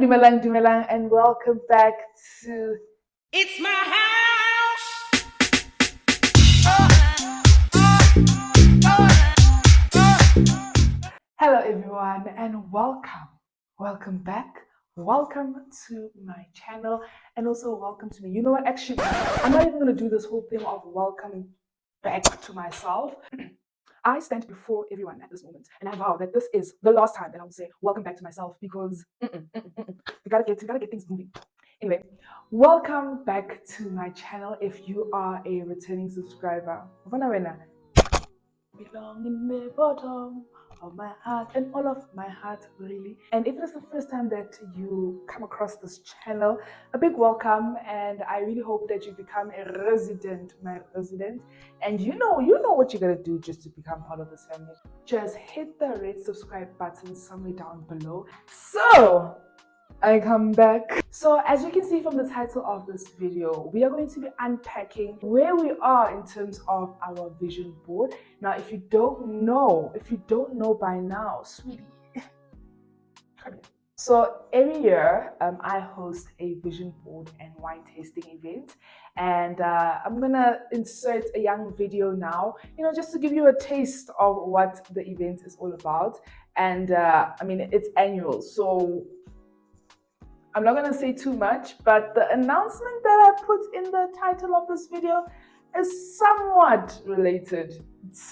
Dumelang, and welcome back to It's my house. Hello everyone, and welcome back, welcome to my channel, and also welcome to me. You know what? Actually, I'm not even gonna do this whole thing of welcoming back to myself. I stand before everyone at this moment, and I vow that this is the last time that I will say welcome back to myself because we gotta get things moving. Anyway, welcome back to my channel. If you are a returning subscriber, belong in the bottom of my heart and all of my heart, really. And if it's the first time that you come across this channel, a big welcome, and I really hope that you become a resident, my resident. And you know what you gotta do just to become part of this family. Just hit the red subscribe button somewhere down below. So I come back. So as you can see from the title of this video, we are going to be unpacking where we are in terms of our vision board. Now, if you don't know by now, sweetie, come here. So every year, I host a vision board and wine tasting event, and I'm gonna insert a young video now, just to give you a taste of what the event is all about. And I mean, it's annual, so I'm not going to say too much, but the announcement that I put in the title of this video is somewhat related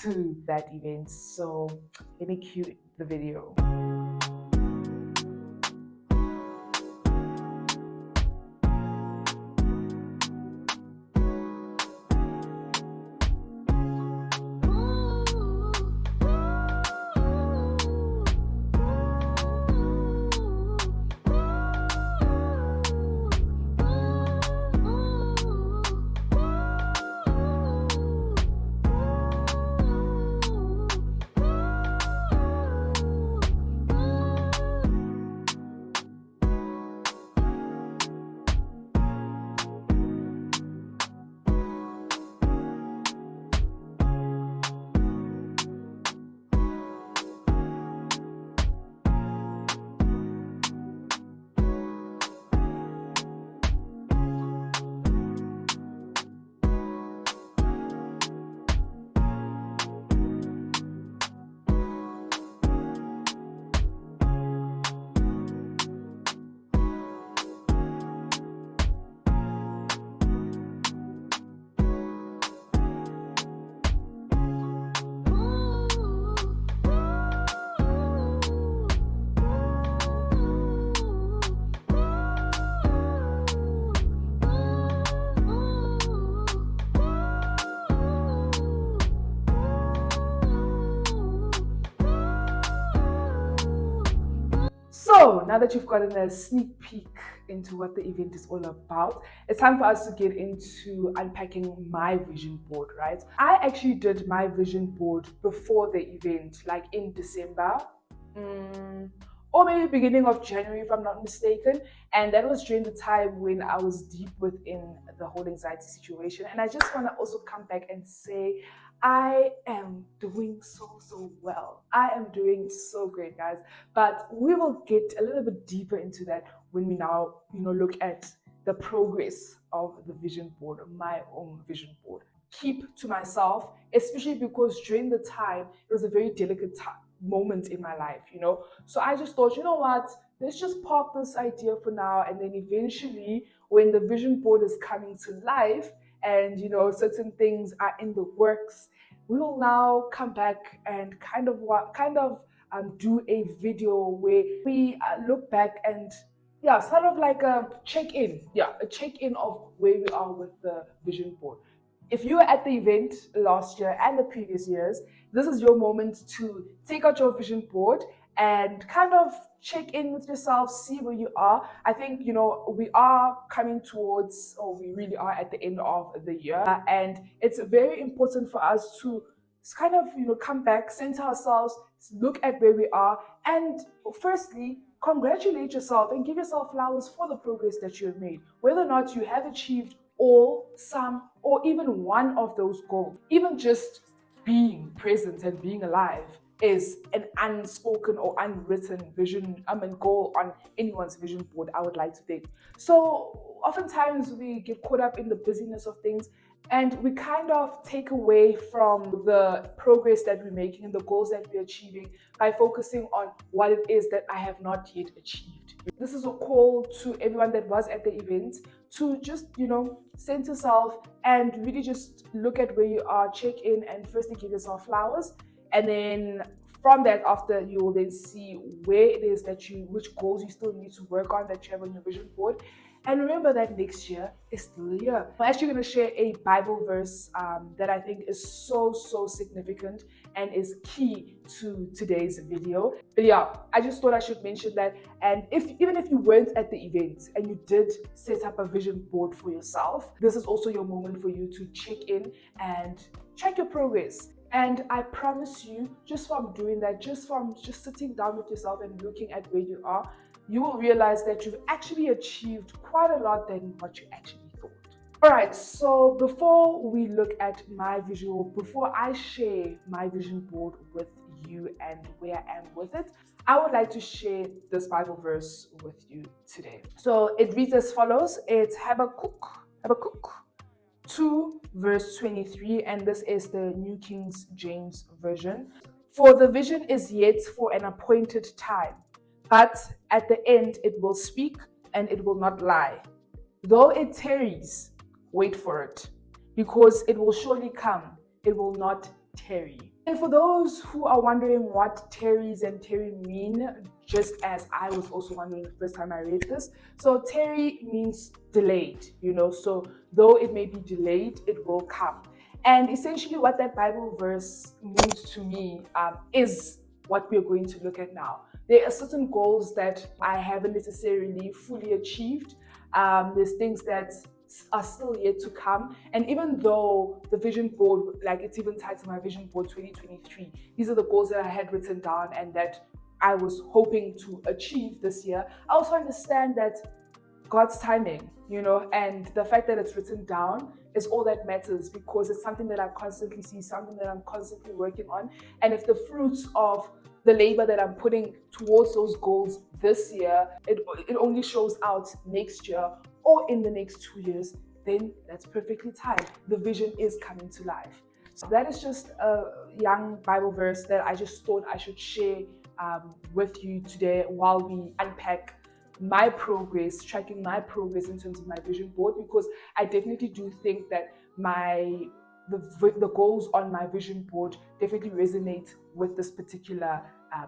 to that event. So let me cue the video. So now that you've gotten a sneak peek into what the event is all about, it's time for us to get into unpacking my vision board, right? I actually did my vision board before the event, like in December, or maybe beginning of January, if I'm not mistaken. And that was during the time when I was deep within the whole anxiety situation. And I just want to also come back and say, I am doing so well. I am doing so great, guys. But we will get a little bit deeper into that when we now, look at the progress of the vision board, my own vision board. Keep to myself, especially because during the time, it was a very delicate moment in my life, So I just thought, you know what? Let's just park this idea for now, and then eventually, when the vision board is coming to life, and certain things are in the works, we will now come back and do a video where we look back and sort of like a check-in of where we are with the vision board. If you were at the event last year and the previous years, this is your moment to take out your vision board and kind of check in with yourself, see where you are. I think, we are coming towards, or we really are at the end of the year. And it's very important for us to kind of, come back, center ourselves, look at where we are, and firstly, congratulate yourself and give yourself flowers for the progress that you have made. Whether or not you have achieved all, some, or even one of those goals, even just being present and being alive is an unspoken or unwritten vision, goal on anyone's vision board, I would like to think. So oftentimes we get caught up in the busyness of things, and we kind of take away from the progress that we're making and the goals that we're achieving by focusing on what it is that I have not yet achieved. This is a call to everyone that was at the event to just, center self and really just look at where you are, check in, and firstly give yourself flowers. And then from that, after, you will then see where it is that which goals you still need to work on that you have on your vision board. And remember that next year is still a year. I'm actually going to share a Bible verse that I think is so significant and is key to today's video. But yeah, I just thought I should mention that. And even if you weren't at the event and you did set up a vision board for yourself, this is also your moment for you to check in and check your progress. And I promise you, just from doing that, just sitting down with yourself and looking at where you are, you will realize that you've actually achieved quite a lot than what you actually thought. All right, so before we look at my visual, before I share my vision board with you and where I am with it, I would like to share this Bible verse with you today. So it reads as follows. It's Habakkuk 2 verse 23, and this is the New King James Version. For the vision is yet for an appointed time, but at the end it will speak and it will not lie. Though it tarries, wait for it, because it will surely come, it will not tarry. And for those who are wondering what tarries and tarry mean, just as I was also wondering the first time I read this, so tarry means delayed, so though it may be delayed, it will come. And essentially what that Bible verse means to me is what we're going to look at now. There are certain goals that I haven't necessarily fully achieved. There's things that are still yet to come. And even though the vision board, like it's even tied to my vision board 2023, these are the goals that I had written down and that I was hoping to achieve this year, I also understand that God's timing, and the fact that it's written down is all that matters, because it's something that I constantly see, something that I'm constantly working on. And if the fruits of the labor that I'm putting towards those goals this year, it only shows out next year or in the next 2 years, then that's perfectly timed. The vision is coming to life. So that is just a young Bible verse that I just thought I should share with you today while we unpack my progress, tracking my progress in terms of my vision board, because I definitely do think that the goals on my vision board definitely resonate with this particular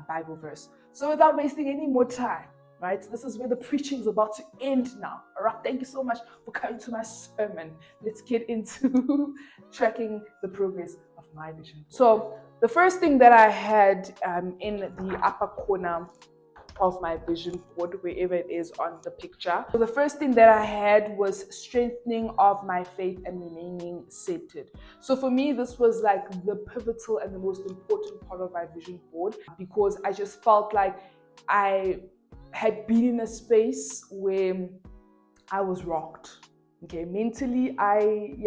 Bible verse. So without wasting any more time, right, this is where the preaching is about to end now. All right, thank you so much for coming to my sermon. Let's get into tracking the progress of my vision board. So the first thing that I had in the upper corner of my vision board, wherever it is on the picture. So the first thing that I had was strengthening of my faith and remaining centered. So for me, this was like the pivotal and the most important part of my vision board, because I just felt like I had been in a space where I was rocked. Okay, mentally, there's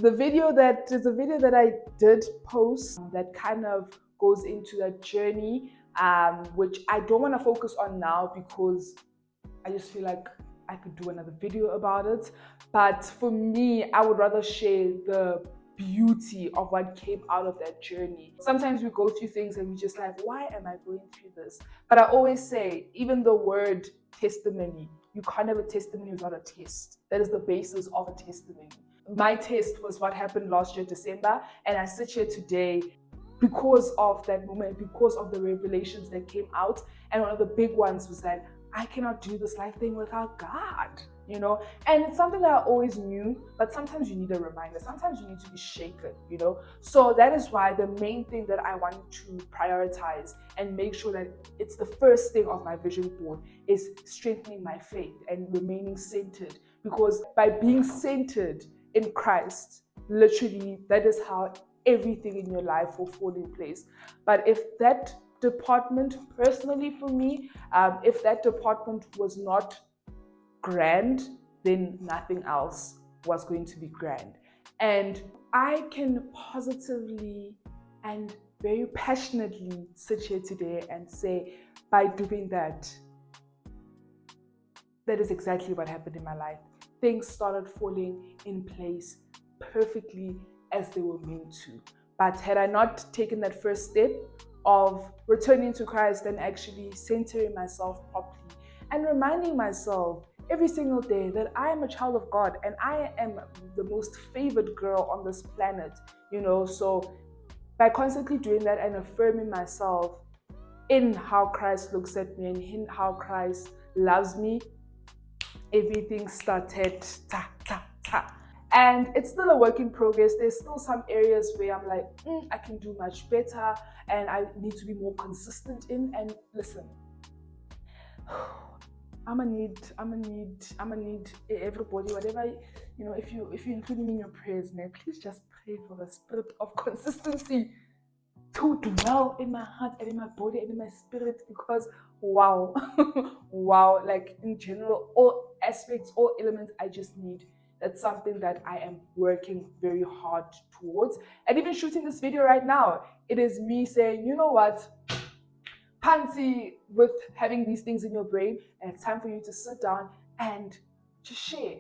a video that I did post that kind of goes into that journey, which I don't want to focus on now because I just feel like I could do another video about it. But for me, I would rather share the beauty of what came out of that journey. Sometimes we go through things and we just like, why am I going through this? But I always say, even the word testimony, you can't have a testimony without a test. That is the basis of a testimony. My test was what happened last year, December, and I sit here today because of that moment, because of the revelations that came out. And one of the big ones was that I cannot do this life thing without God, and it's something that I always knew, but sometimes you need a reminder, sometimes you need to be shaken, so that is why the main thing that I want to prioritize and make sure that it's the first thing of my vision board is strengthening my faith and remaining centered, because by being centered in Christ, literally that is how everything in your life will fall in place. But if that department, personally for me, if that department was not grand, then nothing else was going to be grand. And I can positively and very passionately sit here today and say, by doing that, that is exactly what happened in my life. Things started falling in place perfectly as they were meant to. But had I not taken that first step of returning to Christ and actually centering myself properly and reminding myself every single day that I am a child of God and I am the most favored girl on this planet, so by constantly doing that and affirming myself in how Christ looks at me and in how Christ loves me, everything started ta ta ta. And it's still a work in progress. There's still some areas where I'm like, I can do much better and I need to be more consistent in. And listen, I'm gonna need everybody, whatever, if you include me in your prayers, man, please just pray for the spirit of consistency to dwell in my heart and in my body and in my spirit, because wow, wow, like in general, all aspects, all elements, I just need. That's something that I am working very hard towards. And even shooting this video right now, it is me saying, you know what, Pansy, with having these things in your brain, and it's time for you to sit down and just share,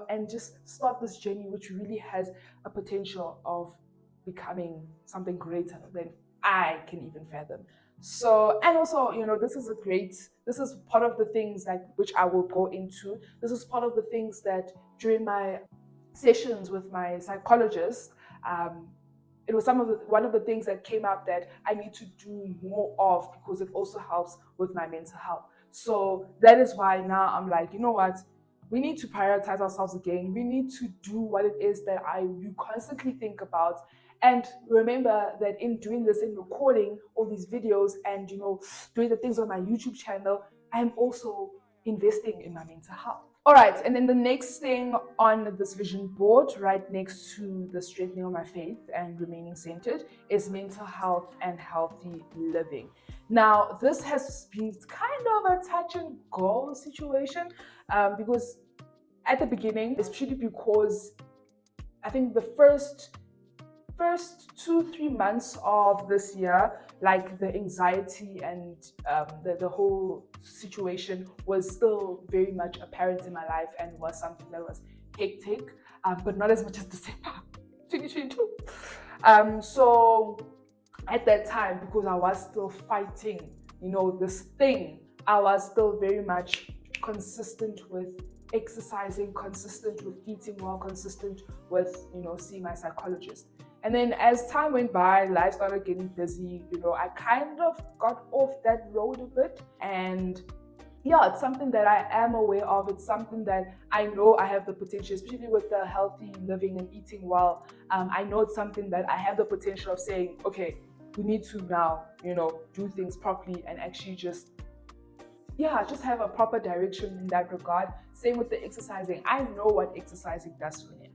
and just start this journey, which really has a potential of becoming something greater than I can even fathom. So, and also, this is part of the things like which I will go into. This is part of the things that during my sessions with my psychologist, it was one of the things that came out that I need to do more of, because it also helps with my mental health. So that is why now I'm like, you know what? We need to prioritize ourselves again. We need to do what it is that you constantly think about. And remember that in doing this, in recording all these videos and, doing the things on my YouTube channel, I'm also investing in my mental health. All right, and then the next thing on this vision board, right next to the strengthening of my faith and remaining centered, is mental health and healthy living. Now, this has been kind of a touch and go situation, because at the beginning, especially because I think the first 2-3 months of this year, like the anxiety and the whole situation was still very much apparent in my life and was something that was hectic, but not as much as December 2022. So at that time, because I was still fighting, this thing, I was still very much consistent with exercising, consistent with eating well, consistent with, seeing my psychologist. And then as time went by, life started getting busy, I kind of got off that road a bit. And yeah, it's something that I am aware of. It's something that I know I have the potential, especially with the healthy living and eating well. I know it's something that I have the potential of saying, okay, we need to now, do things properly and actually just have a proper direction in that regard. Same with the exercising. I know what exercising does for me.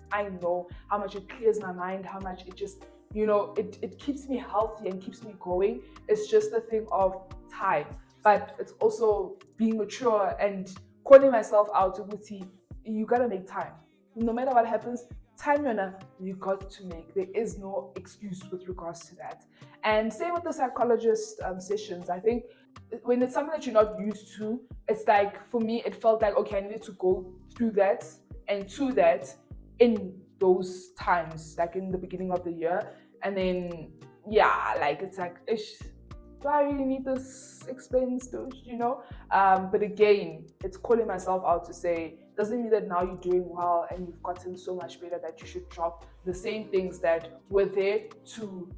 I know how much it clears my mind, how much it just, it keeps me healthy and keeps me going. It's just a thing of time. But it's also being mature and calling myself out to Guti, you gotta make time. No matter what happens, time you got to make. There is no excuse with regards to that. And same with the psychologist sessions. I think when it's something that you're not used to, it's like, for me, it felt like, okay, I needed to go through that and to that in those times, like in the beginning of the year. And then, it's like, ish, do I really need this expense, but again, it's calling myself out to say, doesn't mean that now you're doing well and you've gotten so much better that you should drop the same things that were there to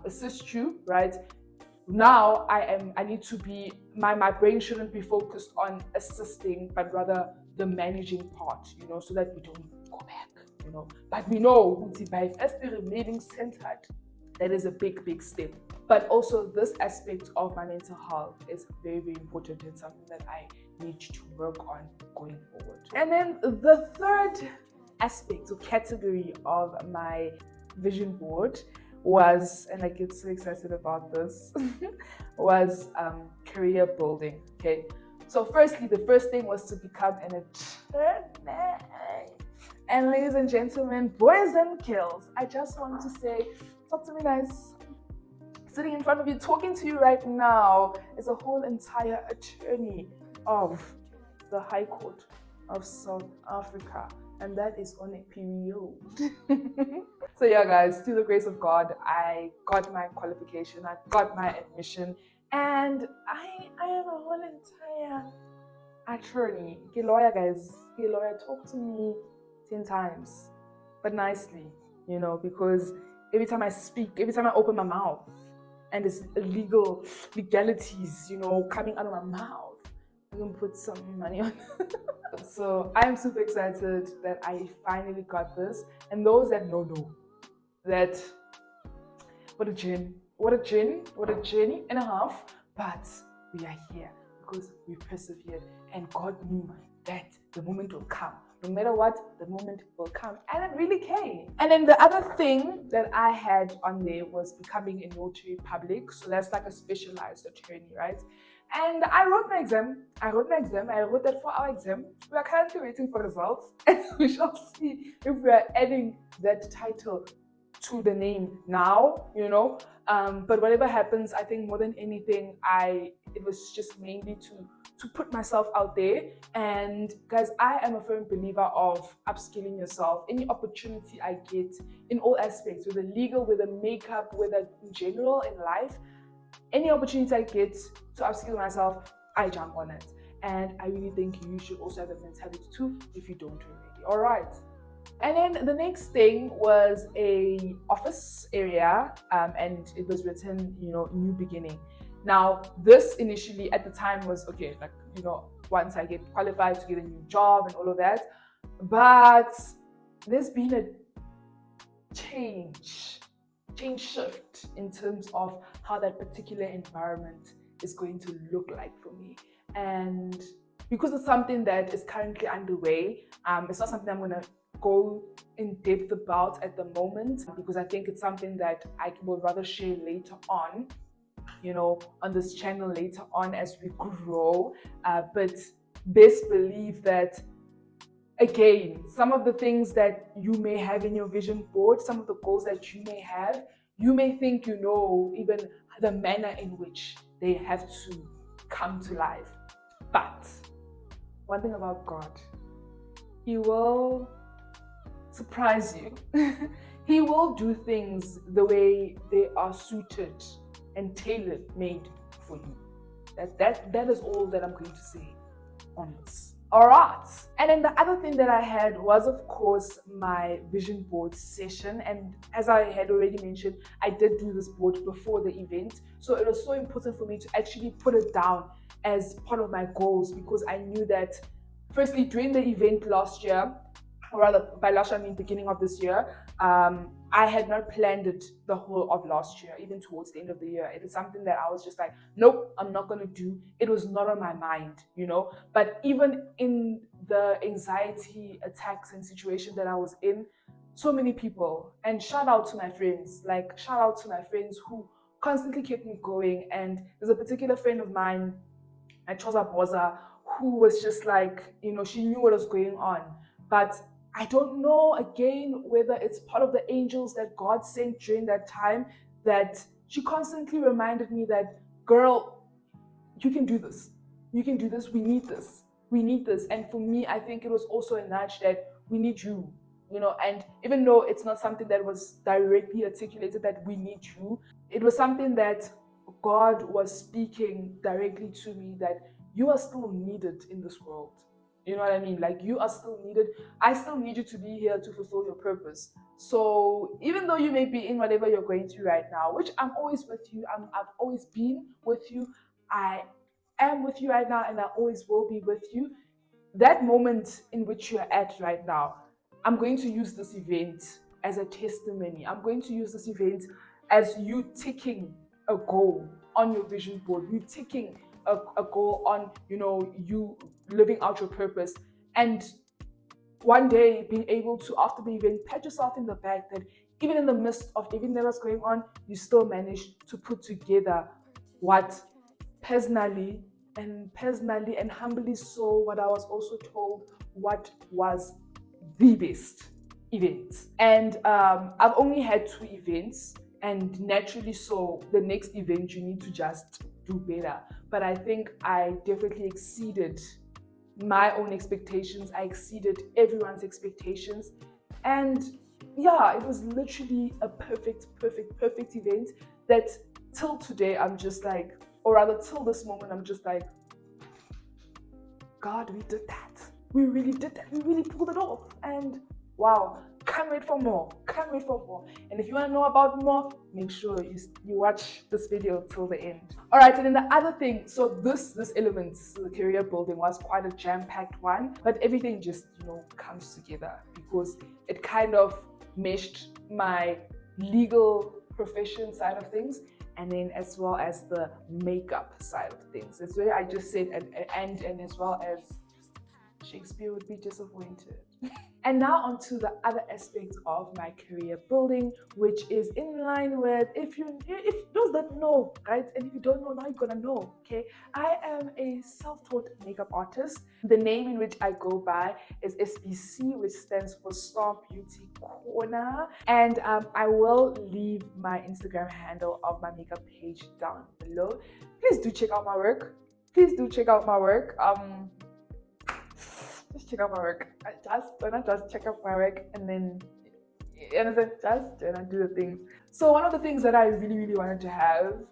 assist you, right? Now I need to be, my brain shouldn't be focused on assisting, but rather the managing part, so that we don't go back, But we know, by first remaining centered, that is a big step. But also this aspect of my mental health is very, very important and something that I need to work on going forward. And then the third aspect or category of my vision board was, and I get so excited about this, was career building. Okay, so firstly, the first thing was to become an attorney. And ladies and gentlemen, boys and girls, I just want to say, talk to me nice. sitting in front of you, talking to you right now, is a whole entire attorney of the High Court of South Africa, and that is on a period. So yeah, guys, through the grace of God, I got my qualification, I got my admission, and I am a whole entire attorney. Get lawyer, guys. Get lawyer. Talk to me 10 times, but nicely, because every time I speak, every time I open my mouth, and it's legalities, coming out of my mouth, I can put some money on. So I am super excited that I finally got this. And those that know, that what a journey and a half, but we are here because we persevered, and God knew that the moment will come. No matter what, the moment will come, and it really came. And then the other thing that I had on there was becoming a notary public. So that's like a specialized attorney, right? And I wrote my exam. I wrote that 4-hour exam. We are currently waiting for results, and we shall see if we are adding that title to the name now, but whatever happens, I think more than anything, it was just mainly to put myself out there. And guys, I am a firm believer of upskilling yourself. Any opportunity I get in all aspects, whether legal, whether makeup, whether in general in life, any opportunity I get to upskill myself, I jump on it. And I really think you should also have that mentality too, if you don't already. All right. And then the next thing was a office area, and it was written, new beginning. Now, this initially at the time was okay, once I get qualified to get a new job and all of that. But there's been a shift in terms of how that particular environment is going to look like for me. And because it's something that is currently underway, it's not something I'm going to go in depth about at the moment, because I think it's something that I will rather share later on, on this channel later on as we grow. But best believe that, again, some of the things that you may have in your vision board, some of the goals that you may have, you may think even the manner in which they have to come to life. But one thing about God, He will surprise you. He will do things the way they are suited and tailor-made for you. That is all that I'm going to say on this. All right. And then the other thing that I had was, of course, my vision board session. And as I had already mentioned, I did do this board before the event. So it was so important for me to actually put it down as part of my goals, because I knew that, firstly, during the event last year, or rather by last year I mean beginning of this year, I had not planned it the whole of last year, even towards the end of the year. It is something that I was just like, nope, I'm not going to do. It was not on my mind, But even in the anxiety attacks and situation that I was in, so many people, and shout out to my friends who constantly kept me going. And there's a particular friend of mine, Choza Boza, who was just like, she knew what was going on. But I don't know, again, whether it's part of the angels that God sent during that time, that she constantly reminded me that, girl, you can do this. You can do this. We need this. We need this. And for me, I think it was also a nudge that we need you, and even though it's not something that was directly articulated that we need you, it was something that God was speaking directly to me, that you are still needed in this world. You know what I mean? Like, you are still needed. I still need you to be here to fulfill your purpose. So even though you may be in whatever you're going through right now, which I'm always with you, I've always been with you, I am with you right now, and I always will be with you. That moment in which you're at right now, I'm going to use this event as a testimony. I'm going to use this event as you ticking a goal on your vision board, you ticking a goal on, you living out your purpose, and one day being able to, after the event, pat yourself in the back that even in the midst of everything that was going on, you still managed to put together what personally and humbly so, what I was also told, what was the best event. And I've only had 2 events and naturally so the next event you need to just do better. But I think I definitely exceeded my own expectations. I exceeded everyone's expectations, and yeah, it was literally a perfect event that till today I'm just like, or rather till this moment I'm just like, God, we did that. We really did that. We really pulled it off. And wow, can't wait for more. Can't wait for more. And if you want to know about more, make sure you watch this video till the end. All right, and then the other thing, so this element, the career building, was quite a jam-packed one, but everything just, comes together because it kind of meshed my legal profession side of things, and then as well as the makeup side of things. That's where I just said and as well as Shakespeare would be disappointed. And now onto the other aspect of my career building, which is in line with, if those that know, right? And if you don't know, now you're gonna know, okay? I am a self-taught makeup artist. The name in which I go by is SBC, which stands for Star Beauty Corner. And I will leave my Instagram handle of my makeup page down below. Please do check out my work. Please do check out my work. Just check out my work. Just check out my work and then, you understand, just do the things. So one of the things that I really wanted to have,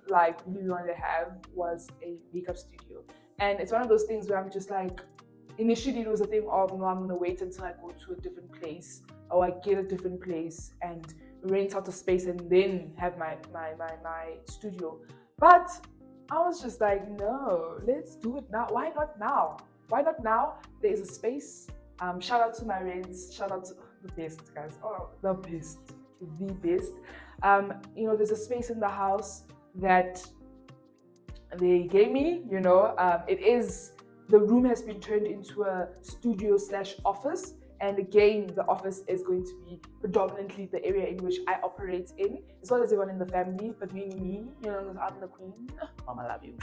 was a makeup studio. And it's one of those things where I'm just like, initially it was a thing of, no, I'm gonna wait until I go to a different place, or I get a different place and rent out a space and then have my studio. But I was just like, no, let's do it now. Why not now? Why not now? There is a space. Shout out to my rents. Shout out to the best, guys. Oh, the best. There's a space in the house that they gave me. The room has been turned into a studio / office. And again, the office is going to be predominantly the area in which I operate in, as well as everyone in the family, but mainly me, I'm the queen. Mama, love you.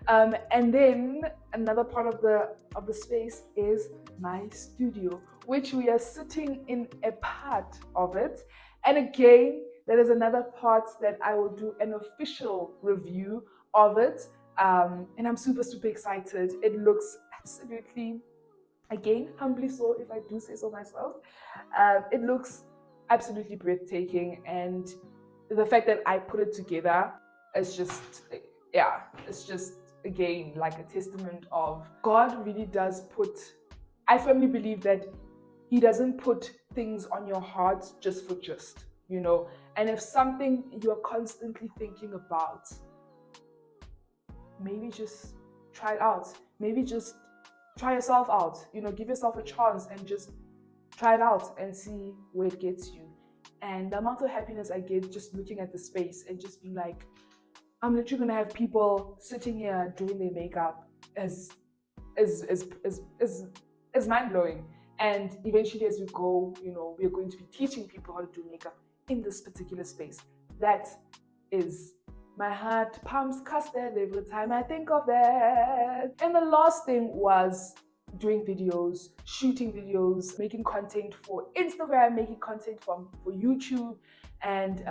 And then another part of the space is my studio, which we are sitting in a part of it. And again, there is another part that I will do an official review of it. And I'm super excited. It looks absolutely, again, humbly so, if I do say so myself, it looks absolutely breathtaking, and the fact that I put it together is just, it's just, again, like a testament of God really does put, I firmly believe that He doesn't put things on your heart just for and if something you're constantly thinking about, maybe just try it out, maybe just try yourself out, give yourself a chance and just try it out and see where it gets you. And the amount of happiness I get just looking at the space and just being like, I'm literally gonna have people sitting here doing their makeup is mind-blowing. And eventually as we go, we're going to be teaching people how to do makeup in this particular space. That is, my heart pumps custard every time I think of that. And the last thing was doing videos, shooting videos, making content for Instagram, making content for YouTube. And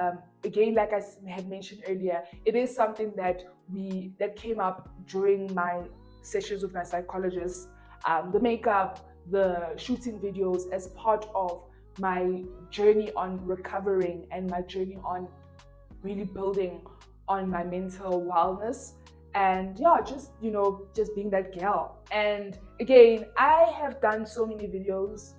again, like I had mentioned earlier, it is something that came up during my sessions with my psychologist. The makeup, the shooting videos as part of my journey on recovering and my journey on really building on my mental wellness, and just being that girl. And again, I have done so many videos.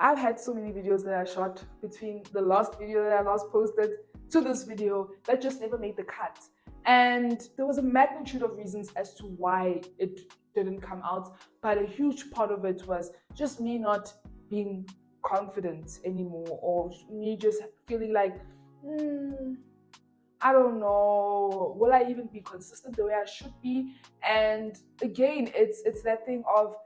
I've had so many videos that I shot between the last video that I last posted to this video that just never made the cut. And there was a magnitude of reasons as to why it didn't come out, but a huge part of it was just me not being confident anymore, or me just feeling like, I don't know, will I even be consistent the way I should be? And again, it's that thing of,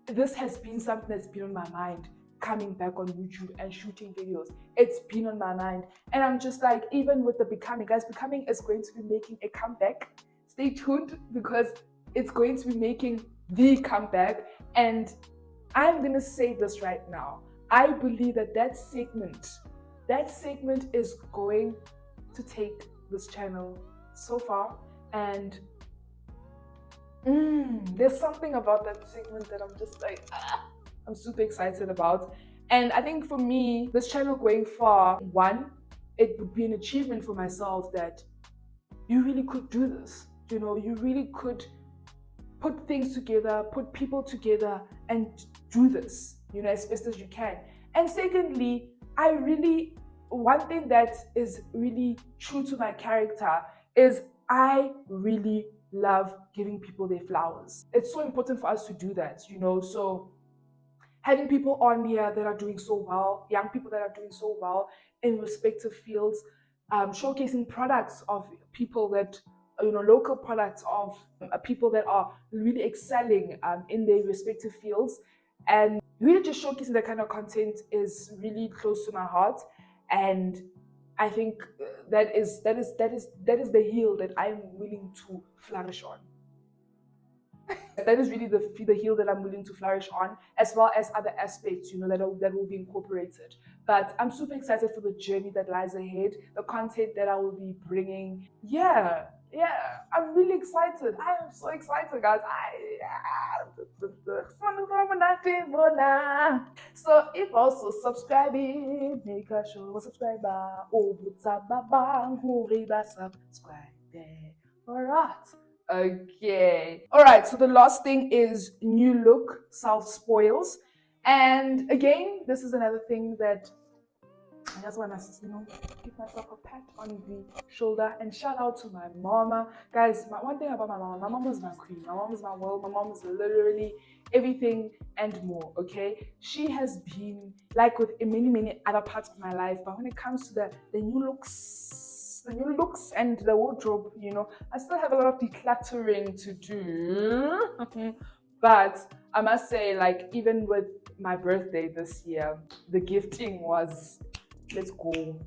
this has been something that's been on my mind, coming back on YouTube and shooting videos. It's been on my mind. And I'm just like, even with the Becoming, guys, Becoming is going to be making a comeback. Stay tuned, because it's going to be making the comeback. And I'm going to say this right now. I believe that segment that segment is going to take this channel so far, and there's something about that segment that I'm just like, I'm super excited about. And I think for me, this channel going far, one, it would be an achievement for myself that you really could do this. You know, you really could put things together, put people together, and do this, you know, as best as you can. And secondly, one thing that is really true to my character is I really love giving people their flowers. It's so important for us to do that, you know. So having people on here that are doing so well, young people that are doing so well in respective fields, showcasing products of people that, you know, local products of people that are really excelling in their respective fields, and really just showcasing that kind of content is really close to my heart. And I think that is the hill that I'm willing to flourish on. That is really the hill that I'm willing to flourish on, as well as other aspects, you know, that will be incorporated. But I'm super excited for the journey that lies ahead, the content that I will be bringing. Yeah, I'm really excited. I am so excited, guys. So if also subscribing, make sure you subscribe. Oh, subscribe there. All right. Okay. All right. So the last thing is new look self spoils. And again, this is another thing that I just want to, you know, give myself a pat on the shoulder and shout out to my mama. Guys, one thing about my mom is my queen. My mom is my world. My mom is literally everything and more, okay? She has been like with many other parts of my life, but when it comes to the new looks and the wardrobe, you know, I still have a lot of decluttering to do. But I must say, like, even with my birthday this year, the gifting was, let's go.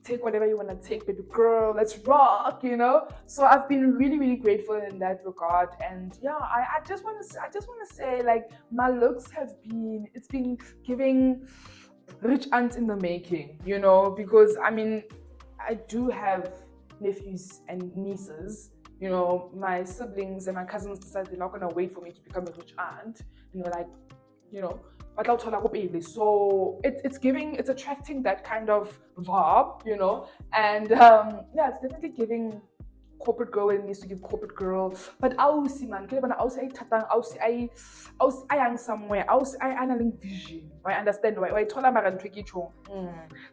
Take whatever you want to take, baby girl. Let's rock, you know. So I've been really grateful in that regard. And yeah, I just want to say, like, my looks have been, it's been giving rich aunt in the making, you know, because I mean, I do have nephews and nieces. You know, my siblings and my cousins decided they're not going to wait for me to become a rich aunt. You know, like, you know, so it's attracting that kind of vibe, you know. And yeah, it's definitely giving corporate girl when it needs to give corporate girl. But ausi man, I am somewhere, I analyzing vision. I understand why I told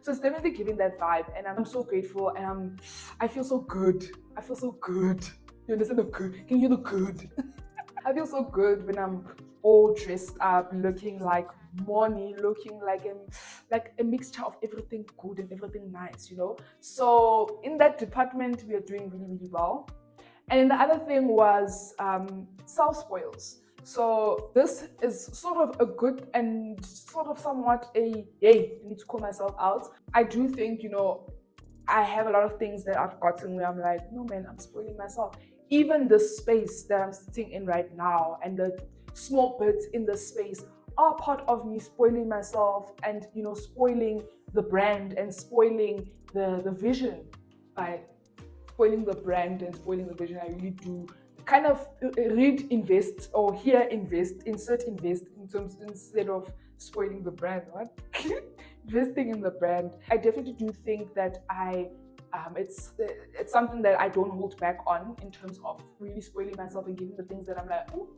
so it's definitely giving that vibe, and I'm so grateful, and I feel so good. I feel so good. You understand the good? Can you hear the good? I feel so good when I'm all dressed up, looking like money, looking like a mixture of everything good and everything nice, you know. So in that department, we are doing really well. And then the other thing was self spoils. So this is sort of a good and sort of somewhat a, hey, I need to call myself out. I do think, you know, I have a lot of things that I've gotten where I'm like, no man, I'm spoiling myself. Even the space that I'm sitting in right now and the small bits in the space are part of me spoiling myself and, you know, spoiling the brand and spoiling the vision. By spoiling the brand and spoiling the vision, I really do kind of insert invest in terms, instead of spoiling the brand. What? Investing in the brand. I definitely do think that it's something that I don't hold back on in terms of really spoiling myself and giving the things that I'm like, oh,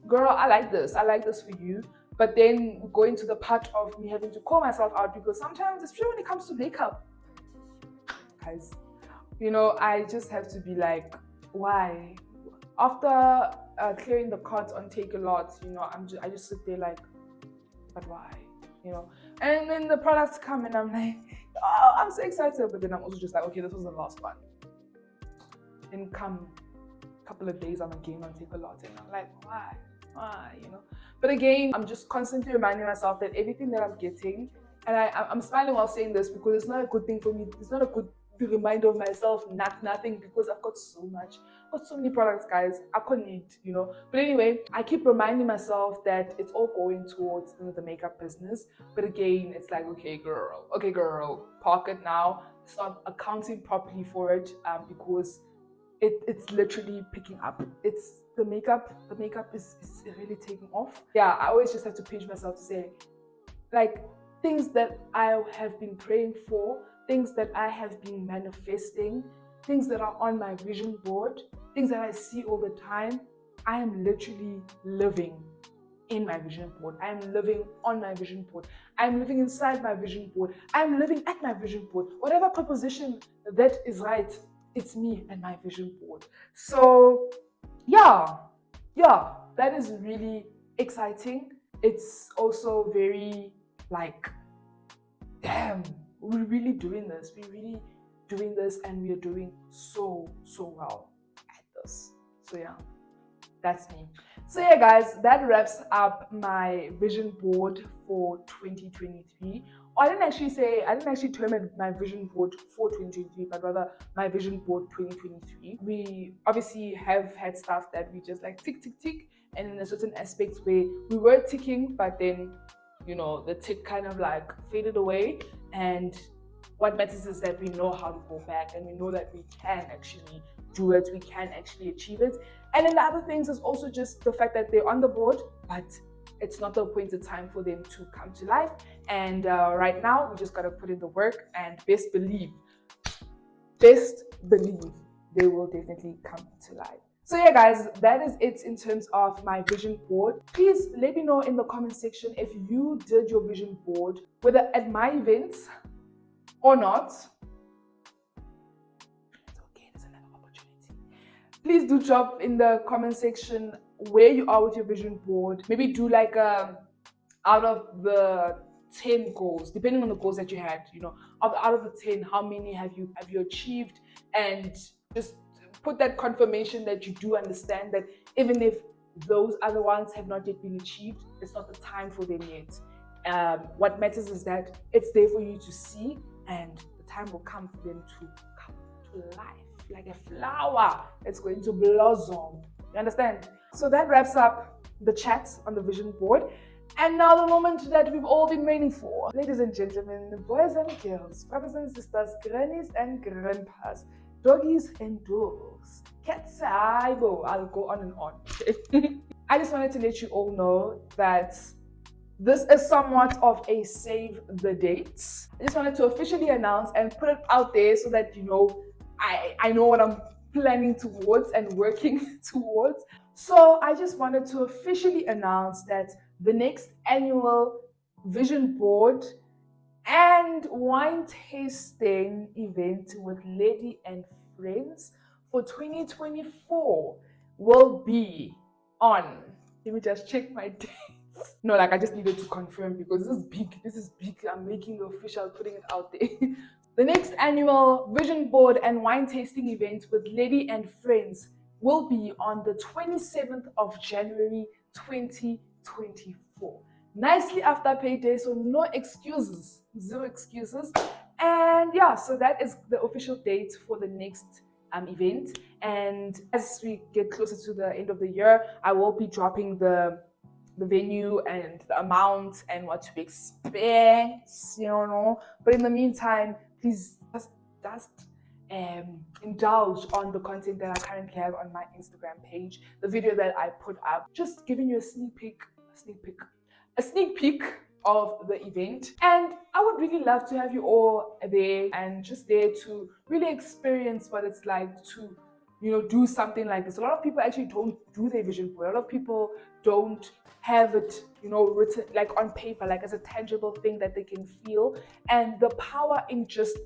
girl, I like this for you. But then going to the part of me having to call myself out, because sometimes, especially when it comes to makeup, guys, you know, I just have to be like, why? After clearing the cart on Take a Lot, you know, I just sit there like, but why? You know, and then the products come and I'm like, oh, I'm so excited, but then I'm also just like, okay, this was the last one. Then come a couple of days, I'm again on Take a Lot, and I'm like, why, you know? But again, I'm just constantly reminding myself that everything that I'm getting, and I'm smiling while saying this because it's not a good thing for me. It's not a good the reminder of myself, nothing, because I've got so many products, guys. I couldn't need, But anyway, I keep reminding myself that it's all going towards the makeup business. But again, it's like, okay, girl, park it now. Start accounting properly for it, because it's literally picking up. It's the makeup is really taking off. Yeah, I always just have to pinch myself to say, like, things that I have been praying for, things that I have been manifesting, things that are on my vision board, things that I see all the time. I am literally living in my vision board. I'm living on my vision board. I'm living inside my vision board. I'm living at my vision board. Whatever proposition that is right, it's me and my vision board. So yeah, that is really exciting. It's also very like, damn, we're really doing this. We're really doing this, and we are doing so well at this. So yeah, that's me. So yeah, guys, that wraps up my vision board for 2023. I didn't actually term it my vision board for 2023, but rather my vision board 2023. We obviously have had stuff that we just like tick, and in a certain aspects where we were ticking, but then, the tick kind of like faded away. And what matters is that we know how to go back, and we know that we can actually do it, we can actually achieve it. And then the other things is also just the fact that they're on the board, but it's not the appointed time for them to come to life. And right now, we just gotta put in the work, and best believe, they will definitely come to life. So yeah, guys, that is it in terms of my vision board. Please let me know in the comment section if you did your vision board, whether at my events or not. It's okay, there's another opportunity. Please do drop in the comment section where you are with your vision board. Maybe do like out of the 10 goals, depending on the goals that you had, out of the 10, how many have you achieved? And just put that confirmation that you do understand that even if those other ones have not yet been achieved, it's not the time for them yet. What matters is that it's there for you to see, and the time will come for them to come to life like a flower. It's going to blossom. You understand? So that wraps up the chat on the vision board. And now the moment that we've all been waiting for. Ladies and gentlemen, boys and girls, brothers and sisters, grannies and grandpas, doggies and dogs, cats, I'll go on and on. I just wanted to let you all know that this is somewhat of a save the dates. I just wanted to officially announce and put it out there so that I know what I'm planning towards and working towards. So I just wanted to officially announce that the next annual vision board and wine tasting event with Lady and Friends for 2024 will be on, let me just check my dates. No, I just needed to confirm because this is big. I'm making the official, putting it out there. The next annual vision board and wine tasting event with Lady and Friends will be on the 27th of January 2024. Nicely after payday, so no excuses, zero excuses. And yeah, so that is the official date for the next event. And as we get closer to the end of the year, I will be dropping the venue and the amount and what to expect, But in the meantime, please just indulge on the content that I currently have on my Instagram page, the video that I put up, just giving you a sneak peek of the event. And I would really love to have you all there and just there to really experience what it's like to do something like this. A lot of people actually don't do their vision board. A lot of people don't have it written like on paper, like as a tangible thing that they can feel. And the power in just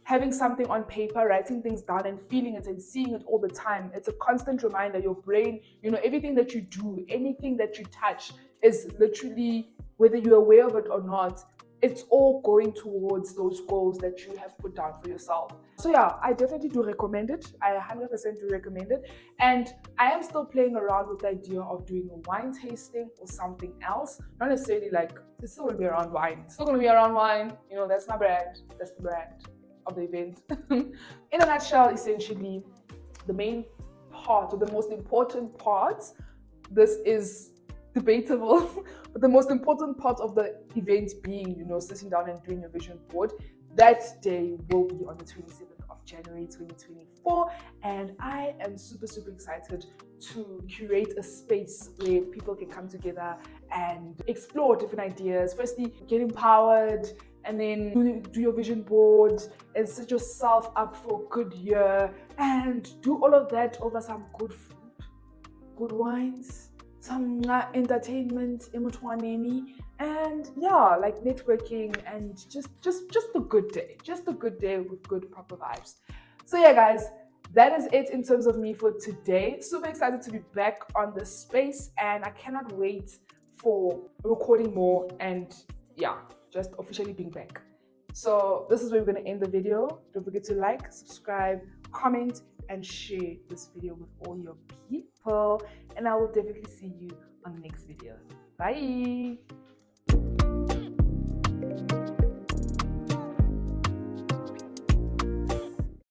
having something on paper, writing things down and feeling it and seeing it all the time. It's a constant reminder. Your brain, everything that you do, anything that you touch is literally, whether you're aware of it or not, it's all going towards those goals that you have put down for yourself. So yeah, I definitely do recommend it. I 100% do recommend it. And I am still playing around with the idea of doing a wine tasting or something else. Not necessarily like, it's still going to be around wine. It's still going to be around wine. That's my brand. That's the brand. of the event. In a nutshell, essentially, the main part or the most important part, this is debatable, but the most important part of the event being, sitting down and doing your vision board, that day will be on the 27th of January 2024. And I am super, super excited to curate a space where people can come together and explore different ideas. Firstly, get empowered, and then do your vision board and set yourself up for a good year, and do all of that over some good food, good wines, some entertainment, and yeah, like networking, and just a good day, with good proper vibes. So yeah, guys, that is it in terms of me for today. Super excited to be back on the space, and I cannot wait for recording more and yeah, just officially being back. So this is where we're going to end the video. Don't forget to like, subscribe, comment, and share this video with all your people. And I will definitely see you on the next video. Bye.